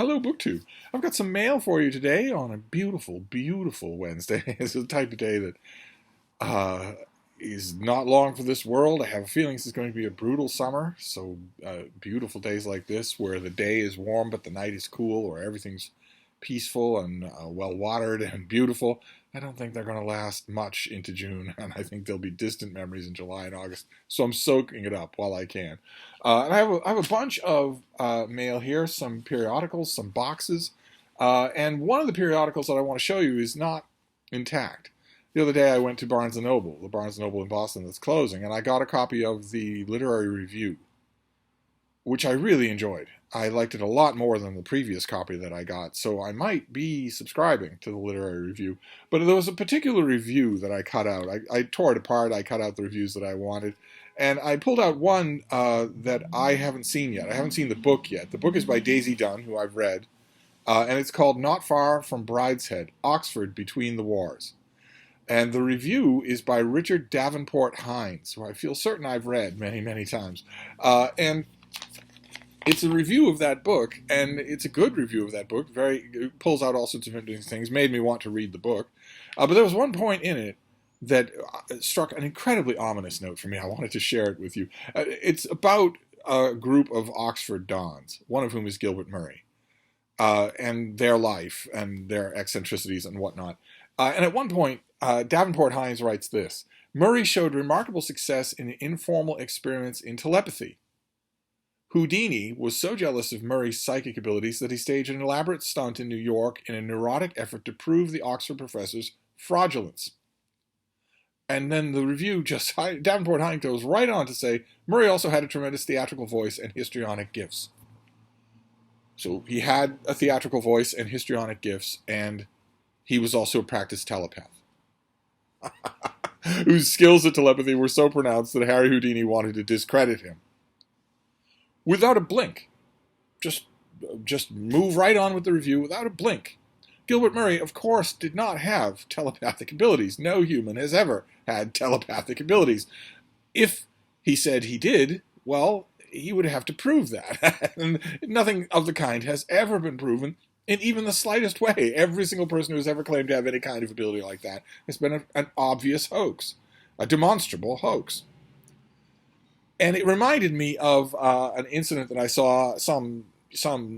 Hello, BookTube. I've got some mail for you today on a beautiful, beautiful Wednesday. It's the type of day that uh, is not long for this world. I have a feeling this is going to be a brutal summer. So beautiful days like this, where the day is warm but the night is cool, where everything's peaceful and well watered and beautiful. I don't think they're going to last much into June, and I think there'll be distant memories in July and August. So I'm soaking it up while I can. And I have a bunch of mail here, some periodicals, some boxes, and one of the periodicals that I want to show you is not intact. The other day I went to Barnes & Noble, the Barnes & Noble in Boston that's closing, and I got a copy of the Literary Review, which I really enjoyed. I liked it a lot more than the previous copy that I got, so I might be subscribing to the Literary Review. But there was a particular review that I cut out. I tore it apart, I cut out the reviews that I wanted, and I pulled out one that I haven't seen yet. I haven't seen the book yet. The book is by Daisy Dunn, who I've read, and it's called Not Far from Brideshead, Oxford Between the Wars. And the review is by Richard Davenport Hines, who I feel certain I've read many, many times. And it's a review of that book, and it's a good review of that book. It pulls out all sorts of interesting things, made me want to read the book. But there was one point in it that struck an incredibly ominous note for me. I wanted to share it with you. It's about a group of Oxford dons, one of whom is Gilbert Murray, and their life and their eccentricities and whatnot. And at one point, Davenport Hines writes this: Murray showed remarkable success in informal experiments in telepathy. Houdini was so jealous of Murray's psychic abilities that he staged an elaborate stunt in New York in a neurotic effort to prove the Oxford professor's fraudulence. And then the review Davenport Hines goes right on to say, Murray also had a tremendous theatrical voice and histrionic gifts. So he had a theatrical voice and histrionic gifts, and he was also a practiced telepath, whose skills at telepathy were so pronounced that Harry Houdini wanted to discredit him. Without a blink. Just move right on with the review without a blink. Gilbert Murray, of course, did not have telepathic abilities. No human has ever had telepathic abilities. If he said he did, well, he would have to prove that. And nothing of the kind has ever been proven in even the slightest way. Every single person who has ever claimed to have any kind of ability like that has been an obvious hoax, a demonstrable hoax. And it reminded me of an incident that I saw. Some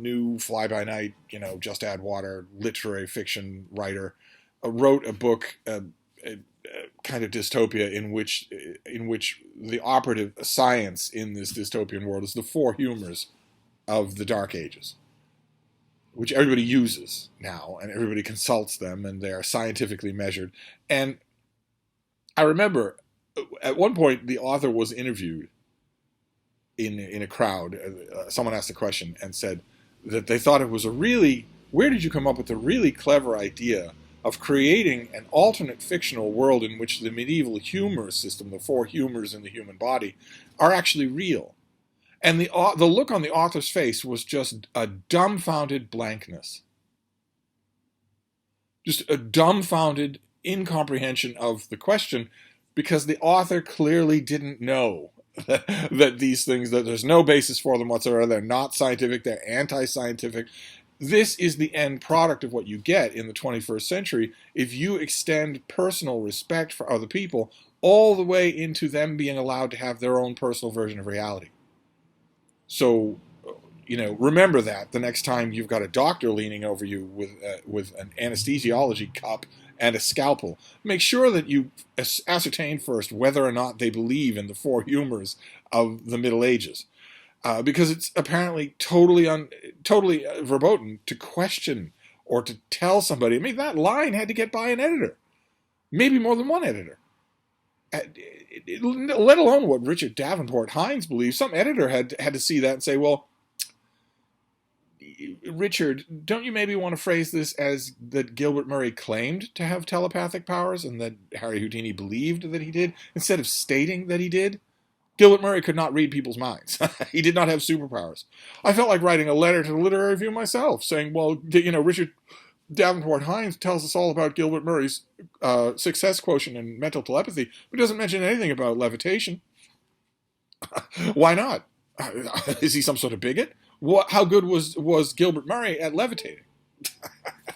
new fly-by-night, just add water literary fiction writer wrote a book, a kind of dystopia in which the operative science in this dystopian world is the four humors of the Dark Ages, which everybody uses now, and everybody consults them, and they are scientifically measured. And I remember at one point the author was interviewed in a crowd. Someone asked a question and said that they thought it was where did you come up with the really clever idea of creating an alternate fictional world in which the medieval humor system, the four humors in the human body, are actually real? And the look on the author's face was just a dumbfounded blankness. Just a dumbfounded incomprehension of the question, because the author clearly didn't know that these things, that there's no basis for them whatsoever. They're not scientific. They're anti-scientific. This is the end product of what you get in the 21st century if you extend personal respect for other people all the way into them being allowed to have their own personal version of reality. So, remember that the next time you've got a doctor leaning over you with an anesthesiology cup and a scalpel. Make sure that you ascertain first whether or not they believe in the four humors of the Middle Ages, because it's apparently totally verboten to question or to tell somebody. I mean, that line had to get by an editor, maybe more than one editor. Let alone what Richard Davenport Hines believes. Some editor had to see that and say, well, Richard, don't you maybe want to phrase this as that Gilbert Murray claimed to have telepathic powers and that Harry Houdini believed that he did, instead of stating that he did? Gilbert Murray could not read people's minds. He did not have superpowers. I felt like writing a letter to the Literary Review myself, saying, well, Richard Davenport Hines tells us all about Gilbert Murray's success quotient and mental telepathy, but doesn't mention anything about levitation. Why not? Is he some sort of bigot? How good was Gilbert Murray at levitating?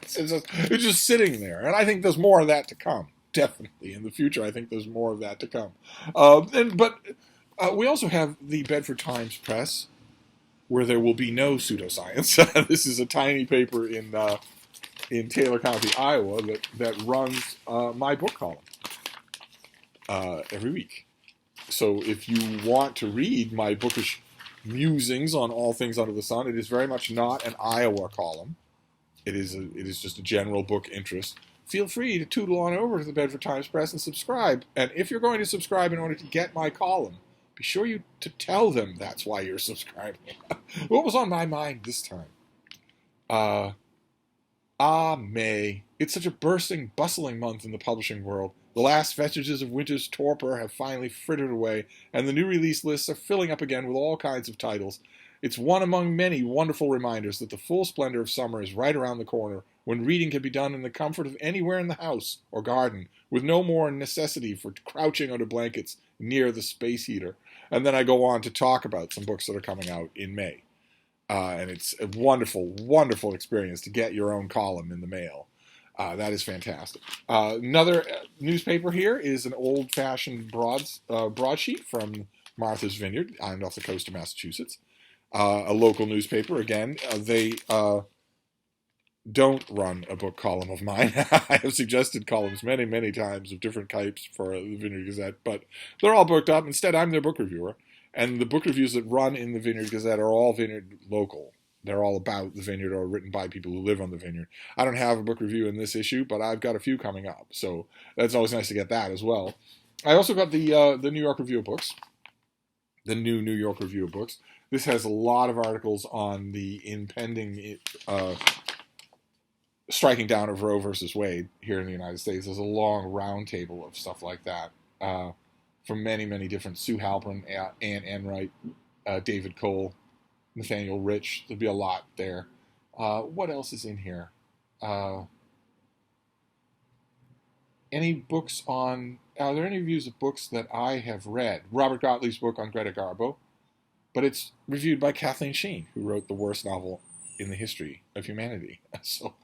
It's just sitting there, and I think there's more of that to come. Definitely in the future, I think there's more of that to come. But we also have the Bedford Times Press, where there will be no pseudoscience. This is a tiny paper in Taylor County, Iowa, that runs my book column every week. So if you want to read my bookish musings on all things under the sun, it is very much not an Iowa column. It is just a general book interest. Feel free to tootle on over to the Bedford Times Press and subscribe. And if you're going to subscribe in order to get my column, be sure to tell them that's why you're subscribing. What was on my mind this time? May. It's such a bursting, bustling month in the publishing world. The last vestiges of winter's torpor have finally frittered away, and the new release lists are filling up again with all kinds of titles. It's one among many wonderful reminders that the full splendor of summer is right around the corner, when reading can be done in the comfort of anywhere in the house or garden, with no more necessity for crouching under blankets near the space heater. And then I go on to talk about some books that are coming out in May. And it's a wonderful, wonderful experience to get your own column in the mail. That is fantastic. Another newspaper here is an old-fashioned broadsheet from Martha's Vineyard, island off the coast of Massachusetts. A local newspaper. Again, they don't run a book column of mine. I have suggested columns many, many times of different types for the Vineyard Gazette, but they're all booked up. Instead, I'm their book reviewer. And the book reviews that run in the Vineyard Gazette are all Vineyard local. They're all about the vineyard or written by people who live on the vineyard. I don't have a book review in this issue, but I've got a few coming up. So that's always nice to get that as well. I also got the New York Review of Books, the new New York Review of Books. This has a lot of articles on the impending striking down of Roe versus Wade here in the United States. There's a long round table of stuff like that. From many, many different, Sue Halpern, Ann Enright, David Cole, Nathaniel Rich. There'll be a lot there. What else is in here? Any books on... Are there any reviews of books that I have read? Robert Gottlieb's book on Greta Garbo, but it's reviewed by Kathleen Sheen, who wrote the worst novel in the history of humanity. So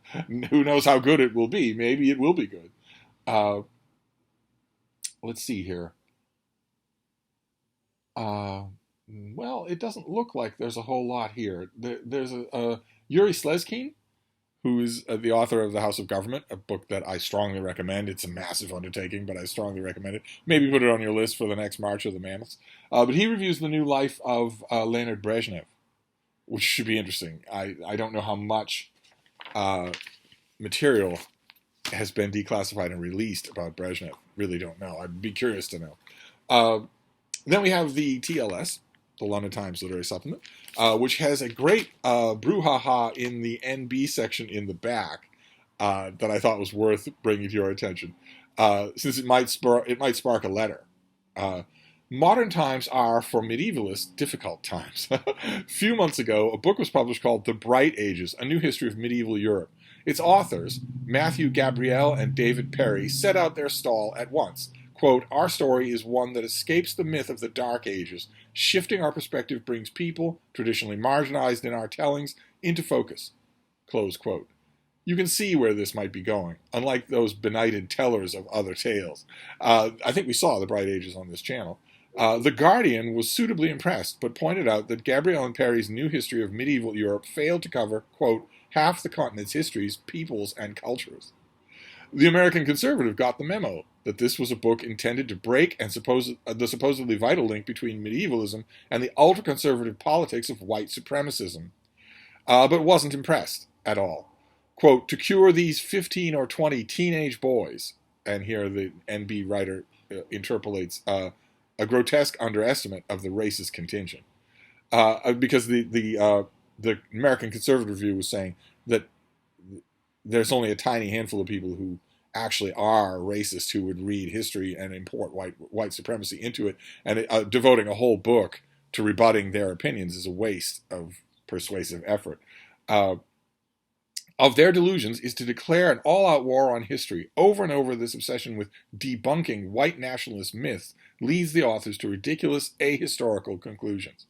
who knows how good it will be. Maybe it will be good. Let's see here. Well, it doesn't look like there's a whole lot here. There's a Yuri Slezkine, who is the author of The House of Government, a book that I strongly recommend. It's a massive undertaking, but I strongly recommend it. Maybe put it on your list for the next March of the Mammoths. But he reviews the new life of Leonid Brezhnev, which should be interesting. I don't know how much material has been declassified and released about Brezhnev. Really don't know. I'd be curious to know. Then we have the TLS, the London Times Literary Supplement, which has a great brouhaha in the NB section in the back that I thought was worth bringing to your attention, since it might spark a letter. Modern times are, for medievalists, difficult times. A few months ago, a book was published called The Bright Ages, A New History of Medieval Europe. Its authors, Matthew Gabriel and David Perry, set out their stall at once. Quote, "Our story is one that escapes the myth of the Dark Ages. Shifting our perspective brings people, traditionally marginalized in our tellings, into focus." Close quote. You can see where this might be going, unlike those benighted tellers of other tales. I think we saw The Bright Ages on this channel. The Guardian was suitably impressed, but pointed out that Gabriel and Perry's new history of medieval Europe failed to cover, quote, half the continent's histories, peoples, and cultures. The American Conservative got the memo that this was a book intended to break the supposedly vital link between medievalism and the ultra-conservative politics of white supremacism, but wasn't impressed at all. Quote, "To cure these 15 or 20 teenage boys," and here the NB writer interpolates a grotesque underestimate of the racist contingent, because the American Conservative Review was saying that there's only a tiny handful of people who actually are racist who would read history and import white supremacy into it, and devoting a whole book to rebutting their opinions is a waste of persuasive effort. Of their delusions is to declare an all-out war on history. Over and over, this obsession with debunking white nationalist myths leads the authors to ridiculous ahistorical conclusions.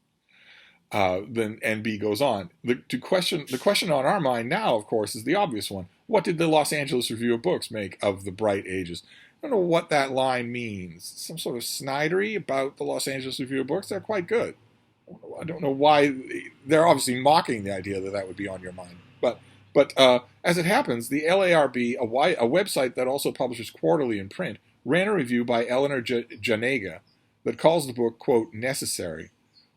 Then NB goes on. The question on our mind now, of course, is the obvious one. What did the Los Angeles Review of Books make of the Bright Ages? I don't know what that line means. Some sort of snidery about the Los Angeles Review of Books? They're quite good. I don't know why. They're obviously mocking the idea that that would be on your mind. But as it happens, the LARB, a website that also publishes quarterly in print, ran a review by Eleanor Janega that calls the book, quote, necessary,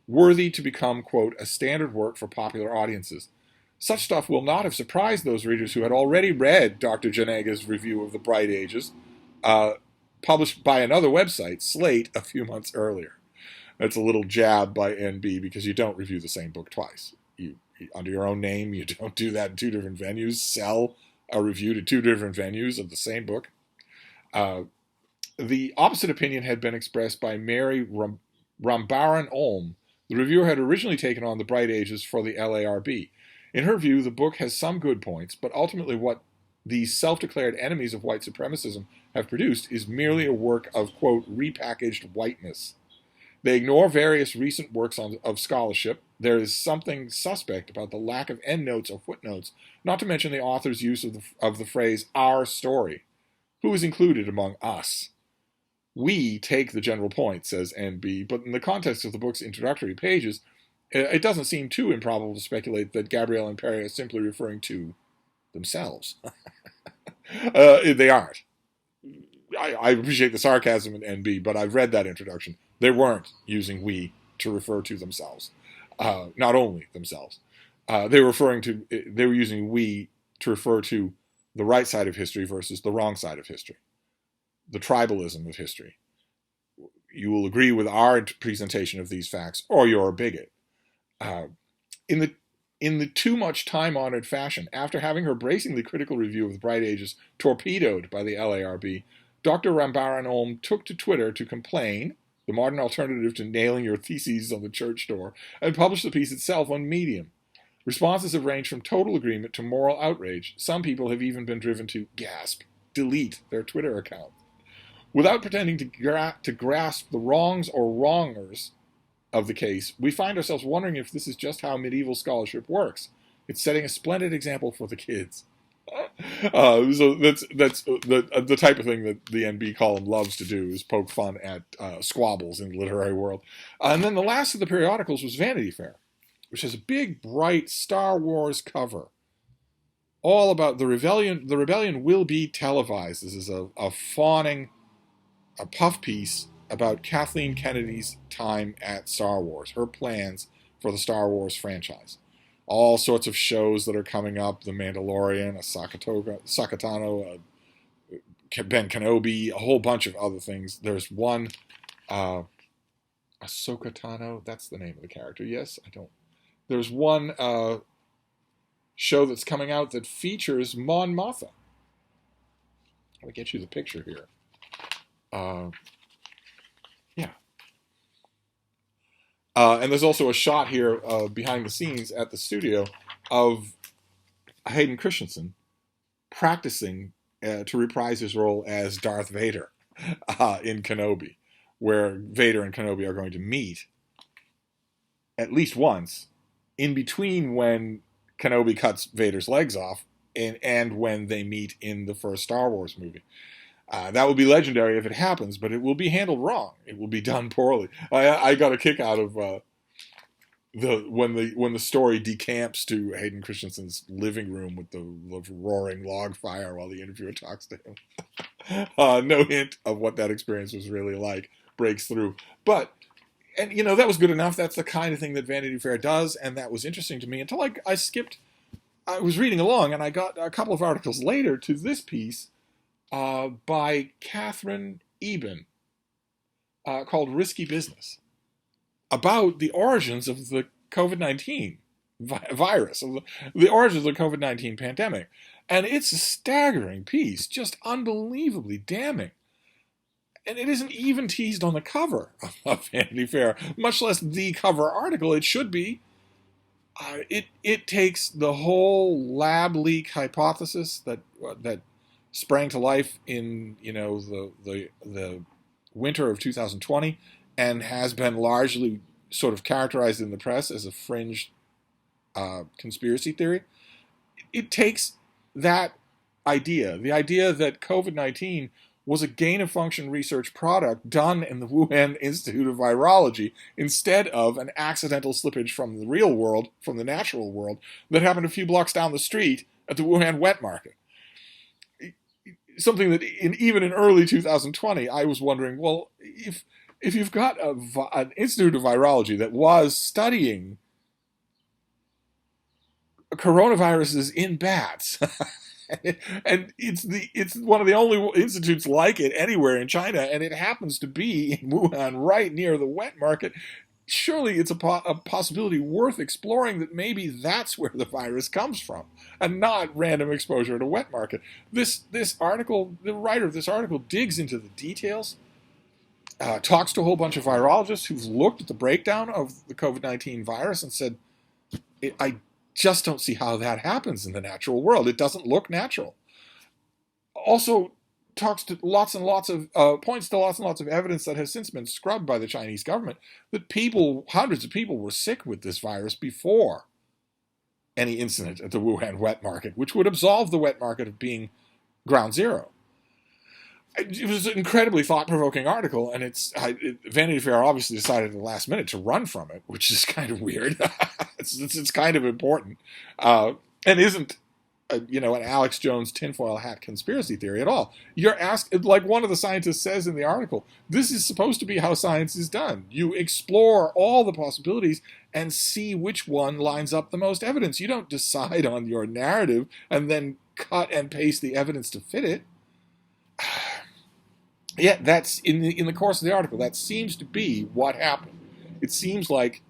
worthy to become, quote, a standard work for popular audiences. Such stuff will not have surprised those readers who had already read Dr. Janega's review of the Bright Ages, published by another website, Slate, a few months earlier. That's a little jab by NB because you don't review the same book twice. You under your own name, you don't do that in two different venues, sell a review to two different venues of the same book. The opposite opinion had been expressed by Mary Rambaran Olm. The reviewer had originally taken on the Bright Ages for the LARB. In her view, the book has some good points, but ultimately what these self-declared enemies of white supremacism have produced is merely a work of, quote, repackaged whiteness. They ignore various recent works of scholarship. There is something suspect about the lack of endnotes or footnotes, not to mention the author's use of the phrase, our story. Who is included among us? We take the general point, says NB, but in the context of the book's introductory pages, it doesn't seem too improbable to speculate that Gabrielle and Perry are simply referring to themselves. They aren't. I appreciate the sarcasm in NB, but I've read that introduction. They weren't using we to refer to themselves. Not only themselves. They were using we to refer to the right side of history versus the wrong side of history. The tribalism of history. You will agree with our presentation of these facts, or you're a bigot. In the too much time-honored fashion, after having her bracingly critical review of the Bright Ages torpedoed by the LARB, Dr. Rambaran Olm took to Twitter to complain, the modern alternative to nailing your theses on the church door, and published the piece itself on Medium. Responses have ranged from total agreement to moral outrage. Some people have even been driven to, gasp, delete their Twitter account. Without pretending to grasp the wrongs or wrongers of the case, we find ourselves wondering if this is just how medieval scholarship works. It's setting a splendid example for the kids. So that's the type of thing that the NB column loves to do, is poke fun at squabbles in the literary world. And then the last of the periodicals was Vanity Fair, which has a big, bright Star Wars cover, all about the rebellion. The rebellion will be televised. This is a fawning, a puff piece about Kathleen Kennedy's time at Star Wars, her plans for the Star Wars franchise. All sorts of shows that are coming up, The Mandalorian, Ahsoka Tano, Ben Kenobi, a whole bunch of other things. There's one, Ahsoka Tano, that's the name of the character, yes? There's one show that's coming out that features Mon Mothma. Let me get you the picture here. Yeah. And there's also a shot here behind the scenes at the studio of Hayden Christensen practicing to reprise his role as Darth Vader in Kenobi, where Vader and Kenobi are going to meet at least once in between when Kenobi cuts Vader's legs off and when they meet in the first Star Wars movie. That would be legendary if it happens, but it will be handled wrong. It will be done poorly. I got a kick out of when the story decamps to Hayden Christensen's living room with the roaring log fire while the interviewer talks to him. No hint of what that experience was really like breaks through. But, and that was good enough. That's the kind of thing that Vanity Fair does, and that was interesting to me until I was reading along, and I got a couple of articles later to this piece by Catherine Eben called Risky Business, about the origins of the COVID-19 virus, of the origins of the COVID-19 pandemic. And it's a staggering piece, just unbelievably damning. And it isn't even teased on the cover of Vanity Fair, much less the cover article. It should be. It takes the whole lab leak hypothesis that sprang to life in the winter of 2020 and has been largely sort of characterized in the press as a fringe conspiracy theory. It takes that idea, the idea that COVID-19 was a gain-of-function research product done in the Wuhan Institute of Virology instead of an accidental slippage from the real world, from the natural world, that happened a few blocks down the street at the Wuhan wet market. Something that even in early 2020, I was wondering, well, if you've got an Institute of Virology that was studying coronaviruses in bats, and it's one of the only institutes like it anywhere in China, and it happens to be in Wuhan, right near the wet market. Surely it's a possibility worth exploring that maybe that's where the virus comes from, and not random exposure at a wet market. This article, the writer of this article, digs into the details, talks to a whole bunch of virologists who've looked at the breakdown of the COVID-19 virus and said, I just don't see how that happens in the natural world. It doesn't look natural. Also talks to lots and lots of, points to lots and lots of evidence that has since been scrubbed by the Chinese government that hundreds of people were sick with this virus before any incident at the Wuhan wet market, which would absolve the wet market of being ground zero. It was an incredibly thought-provoking article, and Vanity Fair obviously decided at the last minute to run from it, which is kind of weird. it's kind of important, and isn't an Alex Jones tinfoil hat conspiracy theory at all. You're asked, like one of the scientists says in the article, this is supposed to be how science is done. You explore all the possibilities and see which one lines up the most evidence. You don't decide on your narrative and then cut and paste the evidence to fit it. Yeah, that's in the course of the article. That seems to be what happened. It seems like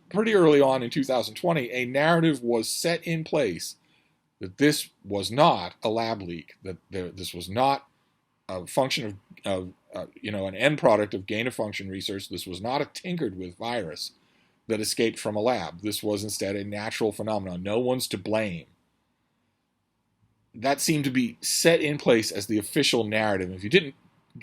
pretty early on in 2020, a narrative was set in place that this was not a lab leak, that this was not a function of an end product of gain-of-function research. This was not a tinkered with virus that escaped from a lab. This was instead a natural phenomenon. No one's to blame. That seemed to be set in place as the official narrative. If you didn't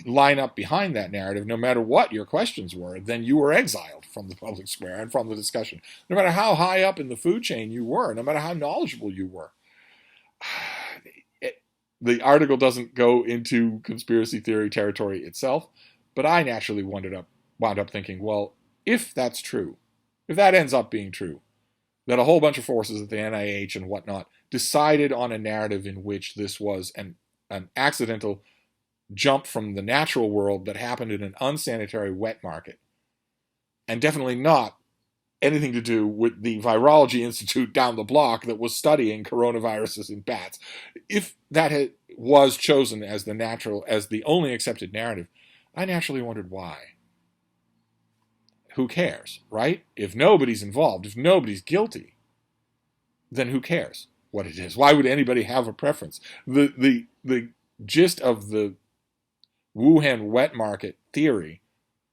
line up behind that narrative, no matter what your questions were, then you were exiled from the public square and from the discussion. No matter how high up in the food chain you were, no matter how knowledgeable you were. The article doesn't go into conspiracy theory territory itself, but I naturally wound up thinking, well, if that's true, if that ends up being true, that a whole bunch of forces at the NIH and whatnot decided on a narrative in which this was an accidental jump from the natural world that happened in an unsanitary wet market, and definitely not anything to do with the Virology Institute down the block that was studying coronaviruses in bats. If that was chosen as the only accepted narrative, I naturally wondered why. Who cares, right? If nobody's involved, if nobody's guilty, then who cares what it is? Why would anybody have a preference? The gist of the Wuhan wet market theory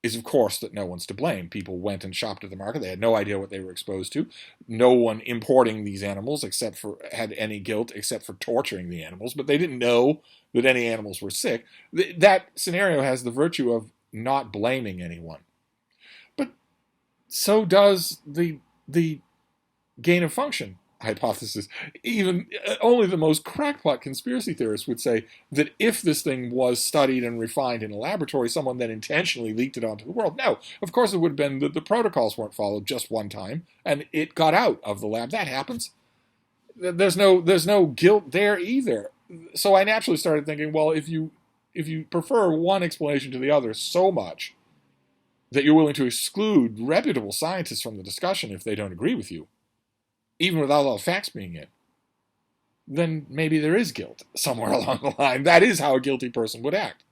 is, of course, that no one's to blame. People went and shopped at the market. They had no idea what they were exposed to. No one importing these animals had any guilt except for torturing the animals, but they didn't know that any animals were sick. That scenario has the virtue of not blaming anyone. But so does the gain of function hypothesis. Even only the most crackpot conspiracy theorists would say that if this thing was studied and refined in a laboratory, someone then intentionally leaked it onto the world. No, of course it would have been that the protocols weren't followed just one time and it got out of the lab. That happens. There's no guilt there either. So I naturally started thinking, well, if you prefer one explanation to the other so much that you're willing to exclude reputable scientists from the discussion if they don't agree with you, even without all the facts being in, then maybe there is guilt somewhere along the line. That is how a guilty person would act.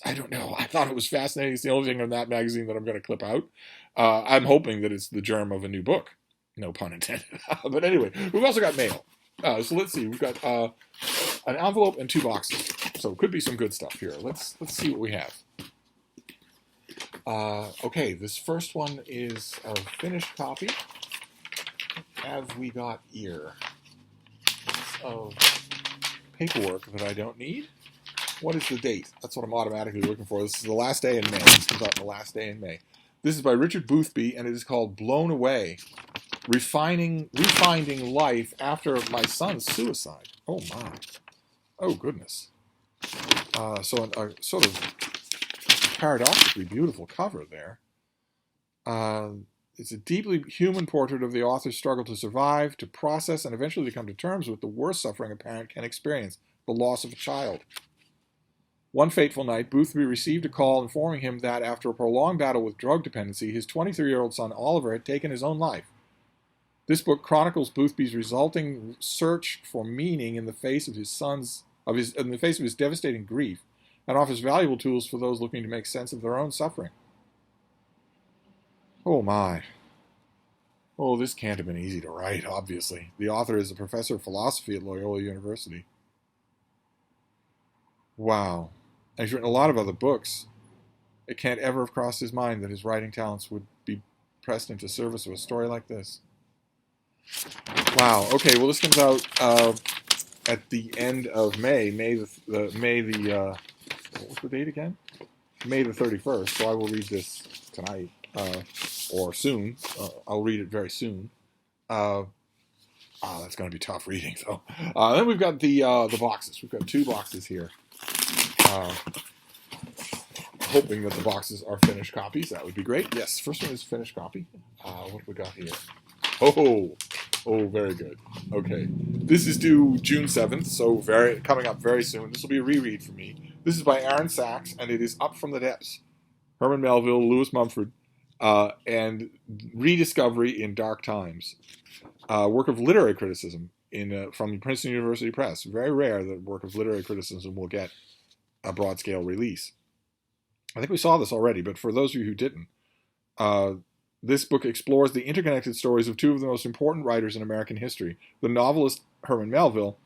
I don't know. I thought it was fascinating. It's the only thing in that magazine that I'm going to clip out. I'm hoping that it's the germ of a new book. No pun intended. But anyway, we've also got mail. So let's see. We've got an envelope and 2 boxes. So it could be some good stuff here. Let's see what we have. Okay, this first one is a finished copy. Have we got here? Of paperwork that I don't need. What is the date? That's what I'm automatically looking for. This is the last day in May. This comes out the last day in May. This is by Richard Boothby, and it is called Blown Away, Refinding Life After My Son's Suicide. Oh, my. Oh, goodness. So a sort of paradoxically beautiful cover there. It's a deeply human portrait of the author's struggle to survive, to process, and eventually to come to terms with the worst suffering a parent can experience, the loss of a child. One fateful night, Boothby received a call informing him that after a prolonged battle with drug dependency, his 23-year-old son Oliver had taken his own life. This book chronicles Boothby's resulting search for meaning in the face of his devastating grief, and offers valuable tools for those looking to make sense of their own suffering. Oh my. Oh, this can't have been easy to write, obviously. The author is a professor of philosophy at Loyola University. Wow. And he's written a lot of other books. It can't ever have crossed his mind that his writing talents would be pressed into service of a story like this. Wow. Okay, well, this comes out at the end of May. What was the date again? May the 31st. So I will read this tonight or soon. I'll read it very soon. That's going to be tough reading, though. Then we've got the boxes. We've got 2 boxes here. Hoping that the boxes are finished copies. That would be great. Yes, first one is finished copy. What have we got here? Oh, very good. Okay, this is due June 7th, so coming up very soon. This will be a reread for me. This is by Aaron Sachs, and it is Up from the Depths. Herman Melville, Lewis Mumford, and Rediscovery in Dark Times. Work of literary criticism from Princeton University Press. Very rare that work of literary criticism will get a broad-scale release. I think we saw this already, but for those of you who didn't, this book explores the interconnected stories of 2 of the most important writers in American history, the novelist Herman Melville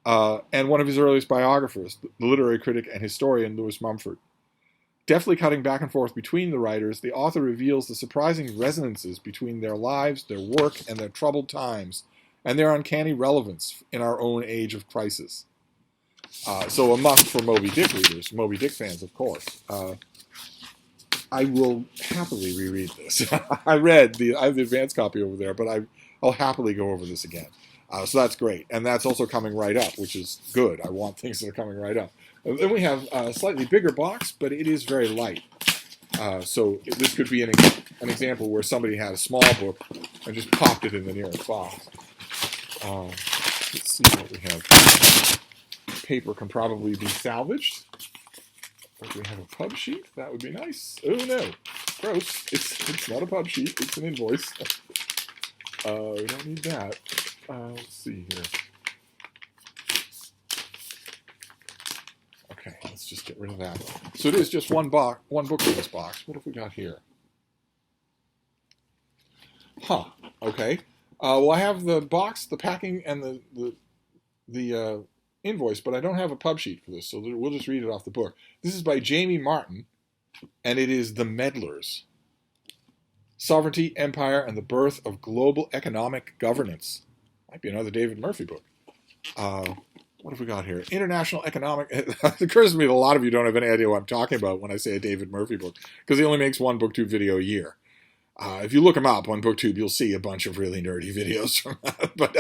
and one of his earliest biographers, the literary critic and historian Lewis Mumford. Deftly cutting back and forth between the writers, the author reveals the surprising resonances between their lives, their work, and their troubled times, and their uncanny relevance in our own age of crisis. So a must for Moby Dick readers, Moby Dick fans, of course. I will happily reread this. I have the advanced copy over there, but I'll happily go over this again. So that's great. And that's also coming right up, which is good. I want things that are coming right up. Then we have a slightly bigger box, but it is very light. So this could be an example where somebody had a small book and just popped it in the nearest box. Let's see what we have. Paper can probably be salvaged. If we have a pub sheet, that would be nice. Oh no, gross. It's not a pub sheet, it's an invoice. We don't need that. Let's see here. Okay, let's just get rid of that. So it is just one book in this box. What have we got here? Okay. Well, I have the box, the packing, and the invoice, but I don't have a pub sheet for this, so we'll just read it off the book. This is by Jamie Martin, and it is The Meddlers. Sovereignty, Empire, and the Birth of Global Economic Governance. Might be another David Murphy book. What have we got here? International Economic... It occurs to me that a lot of you don't have any idea what I'm talking about when I say a David Murphy book, because he only makes one BookTube video a year. If you look him up on BookTube, you'll see a bunch of really nerdy videos from but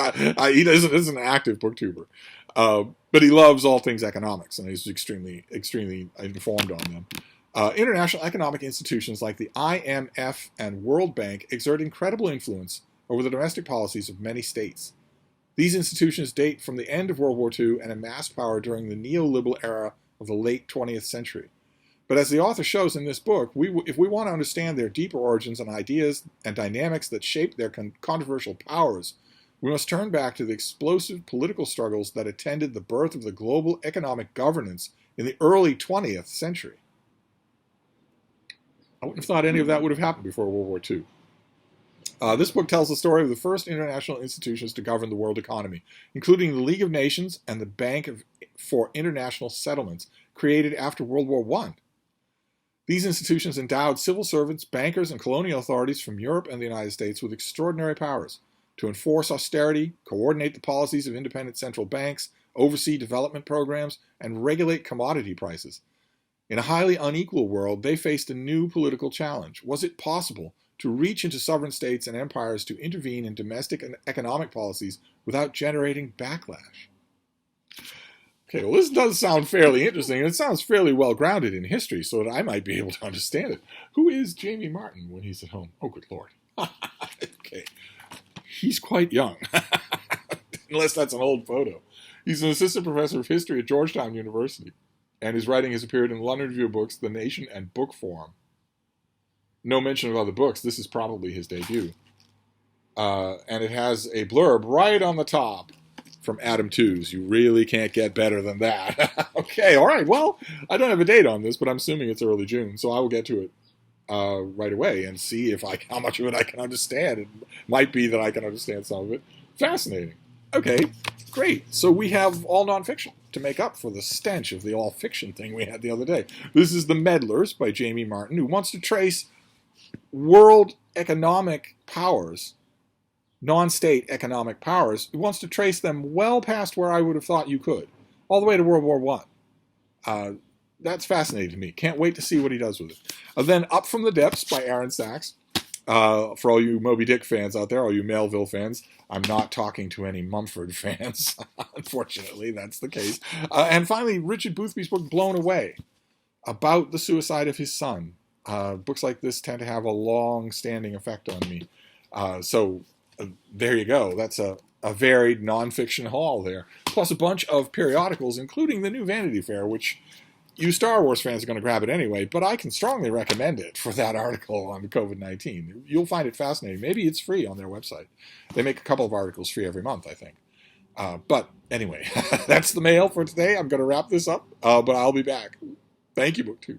he isn't an active BookTuber. But he loves all things economics, and he's extremely informed on them. International economic institutions like the IMF and World Bank exert incredible influence over the domestic policies of many states. These institutions date from the end of World War II and amassed power during the neoliberal era of the late 20th century. But as the author shows in this book, if we want to understand their deeper origins and ideas and dynamics that shape their controversial powers, we must turn back to the explosive political struggles that attended the birth of the global economic governance in the early 20th century. I wouldn't have thought any of that would have happened before World War II. This book tells the story of the first international institutions to govern the world economy, including the League of Nations and the Bank for International Settlements, created after World War I. These institutions endowed civil servants, bankers, and colonial authorities from Europe and the United States with extraordinary powers to enforce austerity, coordinate the policies of independent central banks, oversee development programs, and regulate commodity prices. In a highly unequal world, they faced a new political challenge. Was it possible to reach into sovereign states and empires to intervene in domestic and economic policies without generating backlash? Okay, well, this does sound fairly interesting, and it sounds fairly well grounded in history, so that I might be able to understand it. Who is Jamie Martin when he's at home? Oh, good Lord. Okay. He's quite young, unless that's an old photo. He's an assistant professor of history at Georgetown University, and his writing has appeared in the London Review of Books, The Nation, and Book Forum. No mention of other books. This is probably his debut. And it has a blurb right on the top from Adam Tooze. You really can't get better than that. Okay, all right. Well, I don't have a date on this, but I'm assuming it's early June, so I will get to it right away and see how much of it I can understand. It might be that I can understand some of it. Fascinating. Okay, great. So we have all nonfiction to make up for the stench of the all fiction thing we had the other day. This is The Meddlers by Jamie Martin, who wants to trace world economic powers, non-state economic powers, who wants to trace them well past where I would have thought you could, all the way to World War I. That's fascinating to me. Can't wait to see what he does with it. Then Up from the Depths by Aaron Sachs. For all you Moby Dick fans out there, all you Melville fans, I'm not talking to any Mumford fans. Unfortunately, that's the case. And finally, Richard Boothby's book, Blown Away, about the suicide of his son. Books like this tend to have a long-standing effect on me. So there you go. That's a varied nonfiction haul there. Plus a bunch of periodicals, including the new Vanity Fair, which you Star Wars fans are going to grab it anyway, but I can strongly recommend it for that article on COVID-19. You'll find it fascinating. Maybe it's free on their website. They make a couple of articles free every month, I think. But anyway, that's the mail for today. I'm going to wrap this up, but I'll be back. Thank you, BookTube.